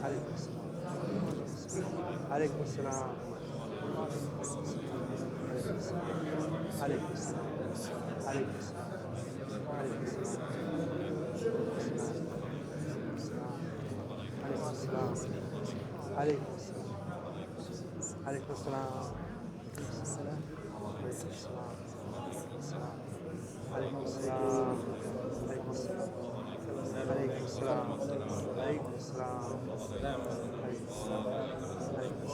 عليكم السلام. عليكم السلام. عليكم السلام. عليكم السلام. عليكم السلام. عليكم السلام. عليكم السلام. عليكم السلام. عليكم السلام. عليكم السلام. عليكم السلام. عليكم السلام. عليكم السلام. عليكم السلام.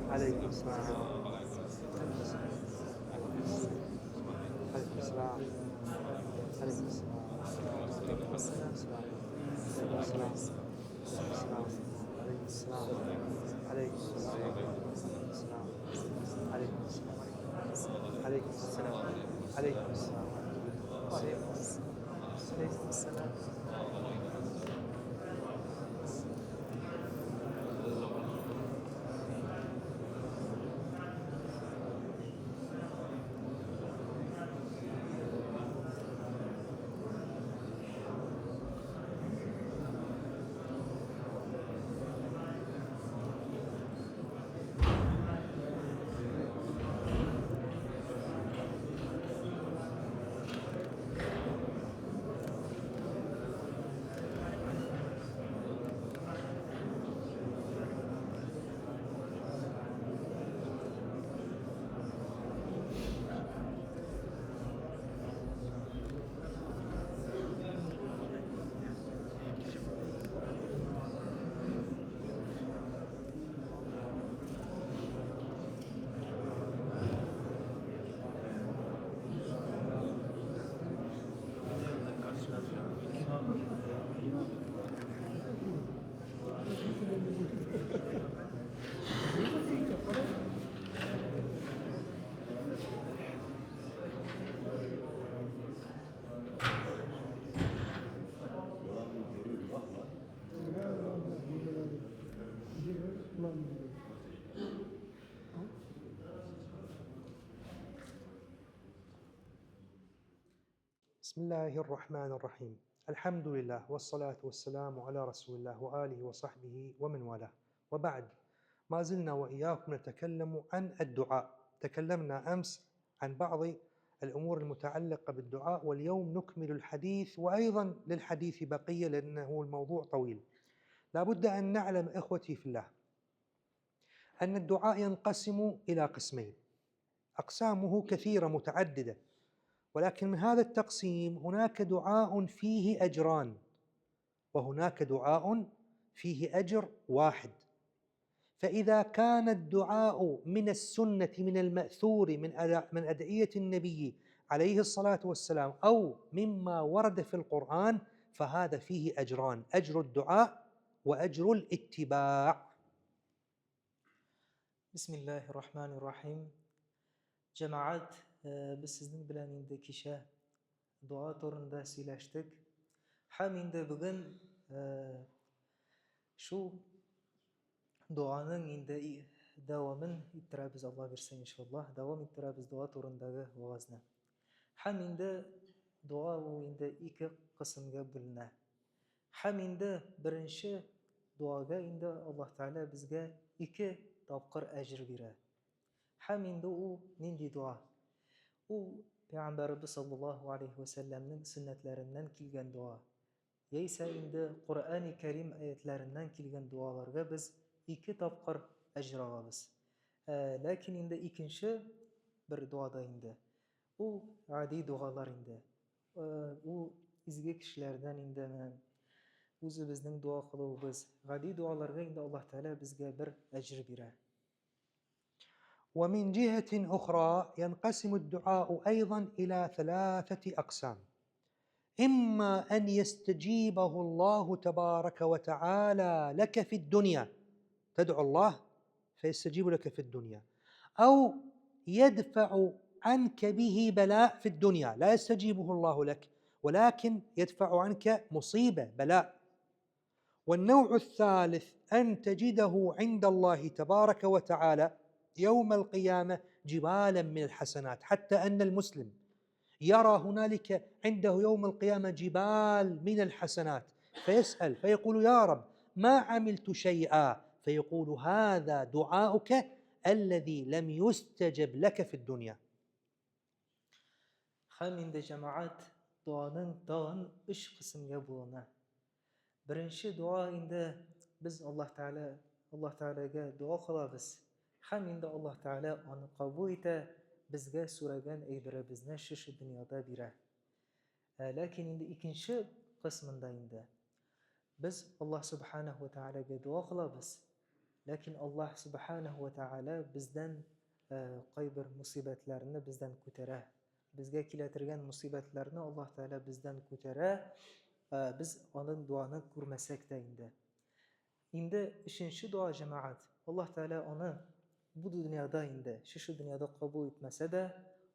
عليكم السلام. عليكم السلام. عليكم السلام. السلام. عليكم السلام. عليكم السلام. عليكم السلام. عليكم السلام. عليكم السلام. عليكم السلام. عليكم السلام. عليكم السلام. عليكم السلام. عليكم السلام. عليكم السلام. بسم الله الرحمن الرحيم. الحمد لله والصلاة والسلام على رسول الله وآله وصحبه ومن والاه، وبعد. ما زلنا وإياكم نتكلم عن الدعاء. تكلمنا أمس عن بعض الأمور المتعلقة بالدعاء، واليوم نكمل الحديث، وأيضا للحديث بقية لأنه الموضوع طويل. لا بد أن نعلم إخوتي في الله أن الدعاء ينقسم إلى قسمين، أقسامه كثيرة متعددة، ولكن من هذا التقسيم هناك دعاء فيه أجران، وهناك دعاء فيه أجر واحد. فإذا كان الدعاء من السنة من المأثور من أدعية النبي عليه الصلاة والسلام أو مما ورد في القرآن فهذا فيه أجران، أجر الدعاء وأجر الاتباع. بسم الله الرحمن الرحيم. Cemaat, biz sizin bilen indi kişe dua torunda söyleştik. Hem indi bugün şu duanın indi devamın ittirabız Allah versin inşallah. Devam ittirabız dua torundagi vaazna. Hem indi dua o indi iki kısımga bölüne. Hem indi birinci duaga indi Allah Teala bizge iki tapqir ecr bire. Hem indi o nindi dua? O Peygamberimiz sallallahu aleyhi ve sellem'nin sünnetlerinden kilgen dua. Yeyse indi Kur'an-ı Kerim ayetlerinden kilgen dualarga biz iki tapqir ecr alabız. Lakin indi ikinci bir duada indi. O adi dualar indi. O izgi kişilerden indi men. O'zi bizning dua qiluvimiz. Adi dualarga indi Allah Teala bizga bir ecr bire. ومن جهة أخرى ينقسم الدعاء أيضا إلى ثلاثة أقسام. إما أن يستجيبه الله تبارك وتعالى لك في الدنيا، تدعو الله فيستجيب لك في الدنيا، أو يدفع عنك به بلاء في الدنيا لا يستجيبه الله لك ولكن يدفع عنك مصيبة بلاء. والنوع الثالث أن تجده عند الله تبارك وتعالى يوم القيامة جبالا من الحسنات، حتى أن المسلم يرى هنالك عنده يوم القيامة جبال من الحسنات، فيسأل فيقول يا رب ما عملت شيئا، فيقول هذا دعاؤك الذي لم يستجب لك في الدنيا. Ham endi jamoat duoning tag'in 3 qismga bo'linadi. Birinchi duo endi biz Alloh taolaga duo qilamiz. Ham endi Alloh taolo uni qabul etadi, bizga so'ragan aybimizni shu dunyoda beradi. Lekin endi ikkinchi qismida endi biz Alloh subhanahu va taolaga duo qilamiz. Lekin Alloh subhanahu va taolo bizdan qay bir musibatlarni bizdan ko'taradi. Bizga keltirgan musibatlarni Alloh taolo bizdan ko'taradi. Biz onun duoni ko'rmasak-da endi. Endi uchinchi duo jamoat. Alloh taolo uni bu dunyoda endi shu dunyoda qabul etmasa-da,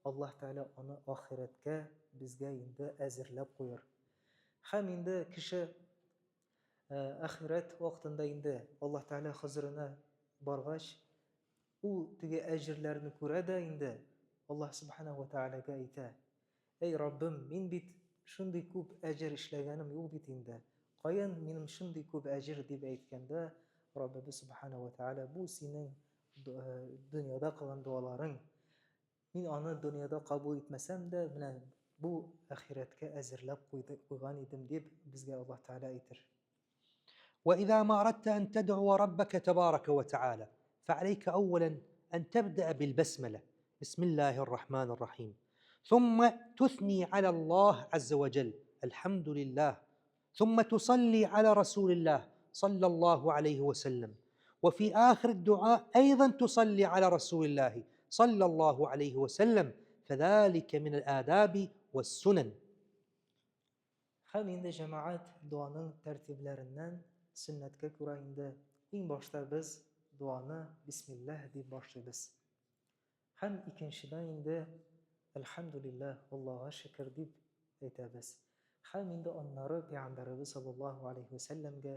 Alloh taolo uni oxiratga bizga endi azirlab qo'yar. Ham endi kishi axirat vaqtida endi Alloh taolo huzurina borgach, u tigi ajrlarni ko'radi endi Alloh subhanahu va taolaga aytadi: "Ey Robbim, men bit shunday ko'p ajr ishlaganim yo'q bit endi. Qo'yin menim shunday ko'p ajr" deb aytganda, Robbimiz subhanahu va taolo bu sening dunyoda qilgan duolaring. Men uni dunyoda qabul etmasam-da, mana bu axiratga azrlab qo'ygan edim deb bizga Alloh taolo aytar. وإذا ما أردت أن تدعو ربك تبارك وتعالى فعليك أولا أن تبدأ بالبسملة، بسم الله الرحمن الرحيم، ثم تثني على الله عز وجل الحمد لله، ثم تصلي على رسول الله صلى الله عليه وسلم، وفي آخر الدعاء أيضا تصلي على رسول الله صلى الله عليه وسلم، فذلك من الآداب والسنن. Ham endi jamoat duoning tartiblaridan sunnatga ko'ra endi eng boshda biz duoni bismillah deb boshlaymiz. Ham ikkinchidan endi alhamdulillah, Allohga shukr deb aytamiz. Ham endi onlari payg'ambarimiz sollallohu alayhi vasallamga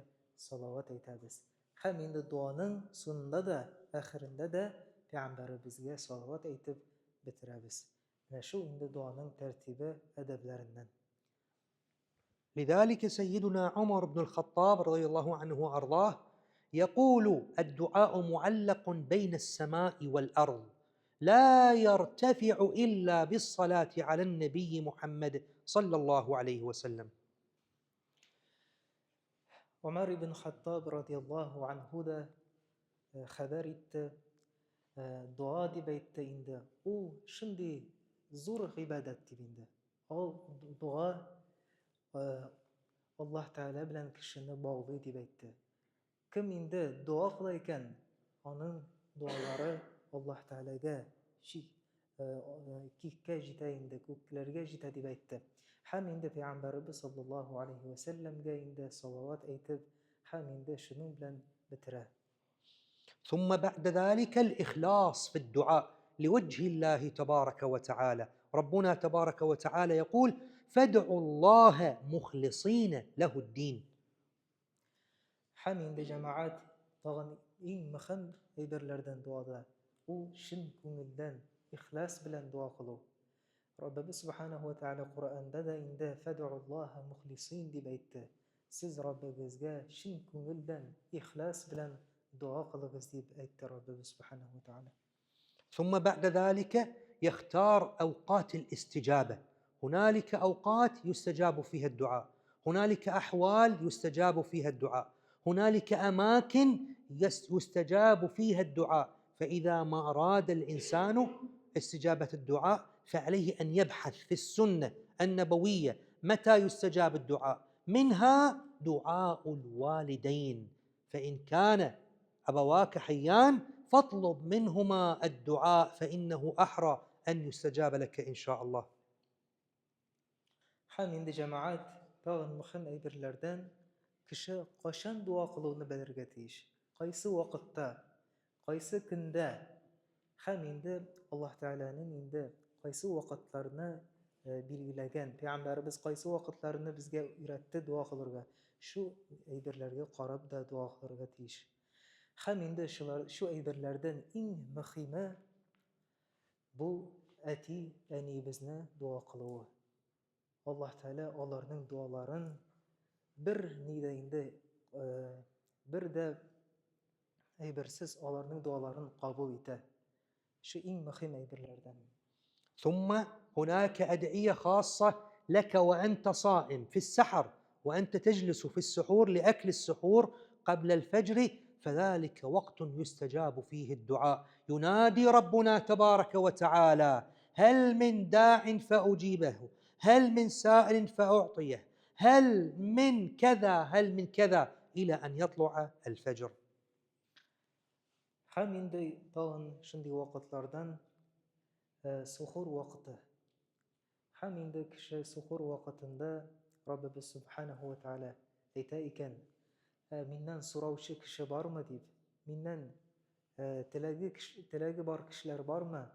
salovat aytamiz. Ham endi duoning sonida da, oxirida da payg'ambarimizga salovat aytib bitiramiz. Mana shu endi duoning tartibi, adablaridan. لذلك سيدنا عمر بن الخطاب رضي الله عنه وأرضاه يقول الدعاء معلق بين السماء والأرض لا يرتفع إلا بالصلاة على النبي محمد صلى الله عليه وسلم. Umar ibn Xattob radhiyallohu anhu da xabar etdi, duo deb aytdi endi. U shunday zo'r ibodat deb endi. Duo Alloh taolo bilan kishini bog'laydi deb aytdi. Kim endi duo qilar ekan, uning duolari Alloh taolaga kikka yetadi endi, ko'klarga yetadi deb aytdi. Ham endi payg'ambarimiz sollallohu alayhi vasallamga endi salovat aytib, ham endi shuning bilan bitiradi. ثم بعد ذلك الإخلاص في الدعاء لوجه الله تبارك وتعالى. ربنا تبارك وتعالى يقول فادعوا الله مخلصين له الدين. Ham endi jamoat tag'in eng muhim ibodatlardan duoda u shin ko'ngildan ixlos bilan duo qilib. Robbimiz subhanahu va taolo Qur'onda da endi fad'ulloha muxlisin deb aytdi. Siz Robbingizga shin ko'ngildan ixlos bilan duo qiling'iz deb aytdi Robbimiz subhanahu va taolo. ثم بعد ذلك يختار أوقات الاستجابة. هنالك أوقات يستجاب فيها الدعاء، هنالك أحوال يستجاب فيها الدعاء، هنالك أماكن يستجاب فيها الدعاء. فإذا ما أراد الإنسان استجابة الدعاء فعليه أن يبحث في السنة النبوية متى يستجاب الدعاء، منها دعاء الوالدين، فإن كان أبواك حيان فاطلب منهما الدعاء فإنه أحرى أن يستجاب لك إن شاء الله. Ham endi jamoat tag'in muhim ibodatlardan kishi qachon duo qiluvni bilirga tegish. Qaysi vaqtda, qaysi kunda. Ham endi Alloh taolaning endi qaysi vaqtlarni belgilagan, payg'ambarimiz qaysi vaqtlarni bizga o'rgatdi duo qilirga. Shu ibodatlarga qarab da duo qilirga tegish. Ham endi shu ibodatlardan eng muhimi bu әти әниебезне дуа кылуы. Аллаһ Тәала аларның дуаларын бер нидә инде бер дә әйберсез аларның дуаларын кабул итә. Шу иң мөһим әйберләрдән. ثم هناك أدعية خاصة لك وأنت صائم في السحر، وأنت تجلس في السحور لأكل السحور قبل الفجر، فذلك وقت يستجاب فيه الدعاء. ينادي ربنا تبارك وتعالى: هل من داع فأجيبه، هل من سائل فأعطيه، هل من كذا، هل من كذا، إلى أن يطلع الفجر. Һәм инде тагын шундый вакытлардан сухур вакыты. Һәм инде кеше сухур вакытында Раббыбыз Субханаһу ва Тааля әйтә икән: "Миннән сораучы кеше бармы?" дип, "Миннән теләге бар кешеләр бармы?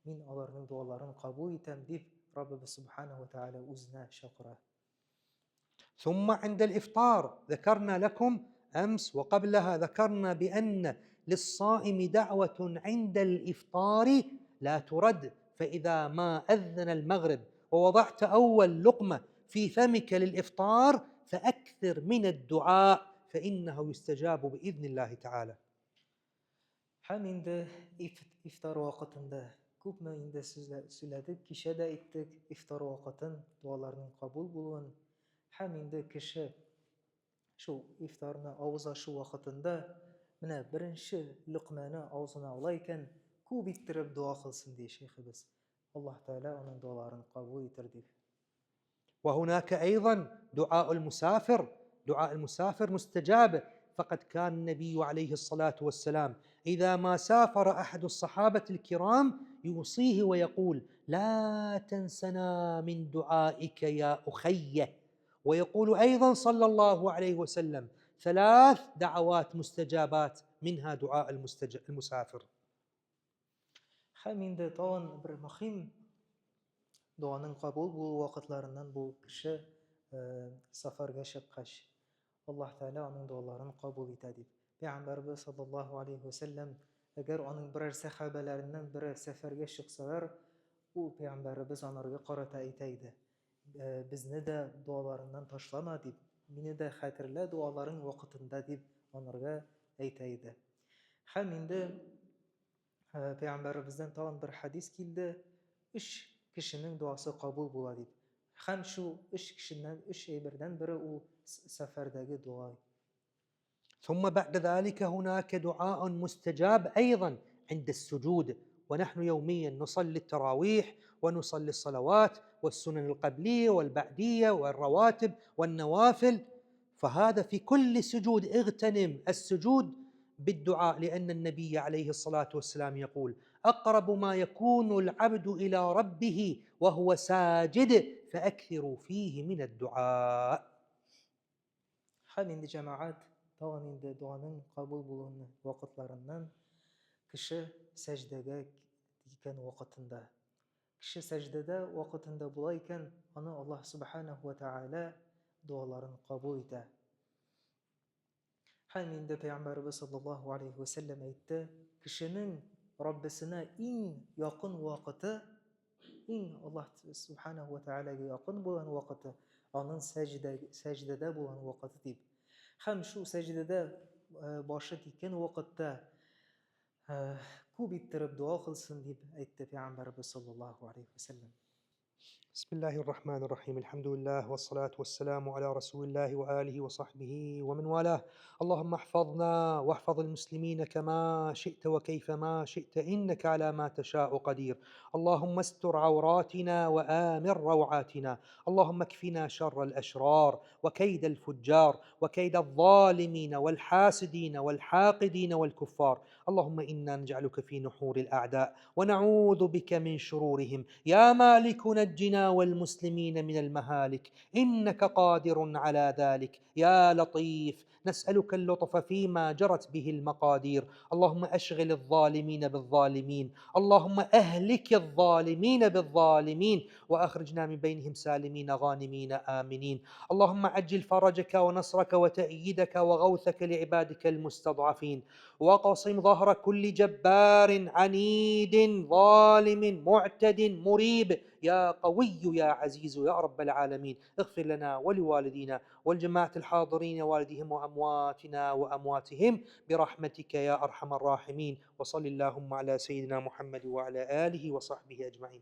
Мин аларның дуаларын кабул итәм" дип Раббыбыз Субханаһу ва Тааля үзенә чакыра. ثم عند الإفطار ذكرنا لكم أمس وقبلها ذكرنا بأن للصائم دعوة عند الإفطار لا ترد، فإذا ما أذن المغرب ووضعت أول لقمة في فمك للإفطار فأكثر من الدعاء فإنه يستجاب بإذن الله تعالى. Һәм инде ифтар вакытында күпме инде сөйләдек, кичә дә әйттек, ифтар вакытын, дуаларның кабул булуын. Һәм инде кеше шу ифтарны авыз ачу вакытында менә беренче лөкмәне авызына ала икән, күп иттереп дуа кылсын ди шейхыбыз. Аллаһ Тәала аның дуаларын кабул итер дип. وهناك أيضا دعاء المسافر. دعاء المسافر مستجاب، فقد كان النبي عليه الصلاة والسلام إذا ما سافر أحد الصحابة الكرام يوصيه ويقول: لا تنسنا من دعائك يا أخي. ويقول أيضا صلى الله عليه وسلم 3 دعوات مستجابات منها دعاء المسافر. Һәм инде тагын бер мөһим дуаның кабул булу вакытларыннан бу кеше сафарга чыккач, Аллаһ Тәала аның дуаларын кабул итә дип. Пәйгамбәрбез саллаллаһу алейхи ва саллям әгәр аның берәр сахабаларыннан бере сәфәргә чыксалар, ул пәйгамбәрбез анарга карата әйтә иде: "Безне дә дуаларыңнан ташлама" дип, "Мине дә хәтерлә дуаларың вакытында" дип анарга әйтә иде. Һәм инде пәйгамбәрбездән тагын бер хадис килде: 3 кешенең дуасы кабул була дип. Һәм шу 3 кешеннән 3 әйбердән бере ул сәфәрдәге дуа. ثم بعد ذلك هناك دعاء مستجاب أيضا عند السجود، ونحن يوميا نصلي التراويح ونصلي الصلوات والسنن القبلية والبعدية والرواتب والنوافل، فهذا في كل سجود اغتنم السجود بالدعاء، لأن النبي عليه الصلاة والسلام يقول: أقرب ما يكون العبد إلى ربه وهو ساجد فأكثروا فيه من الدعاء. Һәм инде җәмәгать тагын инде дуаның кабул булуының вакытларыннан кеше сәҗдәгә киткән вакытында. Кеше сәҗдәдә вакытында була икән, аны Аллаһ Субханаһу ва Тааля дуаларын кабул итә. Һәм инде Пәйгамбәрбез саллаллаһу алейхи ва саллям әйтте: кешенең Раббисенә иң якын вакыты, иң Аллаһ Субханаһу ва Тааляга якын булган вакыты аның сәҗдәдә булган вакыты дип. Һәм шу сәҗдәдә башы тиккән вакытта күп иттереп дуа кылсын дип әйтте Пәйгамбәрбез саллаллаһу алейхи ва саллям. بسم الله الرحمن الرحيم. الحمد لله والصلاة والسلام على رسول الله وآله وصحبه ومن والاه. اللهم احفظنا واحفظ المسلمين كما شئت وكيفما شئت، إنك على ما تشاء قدير. اللهم استر عوراتنا وآمن روعاتنا. اللهم اكفنا شر الأشرار وكيد الفجار وكيد الظالمين والحاسدين والحاقدين والكفار. اللهم إنا نجعلك في نحور الأعداء ونعوذ بك من شرورهم. يا مالك نجنا لنا والمسلمين من المهالك، إنك قادر على ذلك يا لطيف. نسألك اللطف فيما جرت به المقادير. اللهم أشغل الظالمين بالظالمين، اللهم أهلك الظالمين بالظالمين، وأخرجنا من بينهم سالمين غانمين آمنين. اللهم عجل فرجك ونصرك وتأييدك وغوثك لعبادك المستضعفين، وقصم ظهر كل جبار عنيد ظالم معتد مريب يا قوي يا عزيز يا رب العالمين. اغفر لنا ولوالدينا والجماعة الحاضرين والديهم وأمواتنا وأمواتهم برحمتك يا أرحم الراحمين. وصل اللهم على سيدنا محمد وعلى آله وصحبه أجمعين.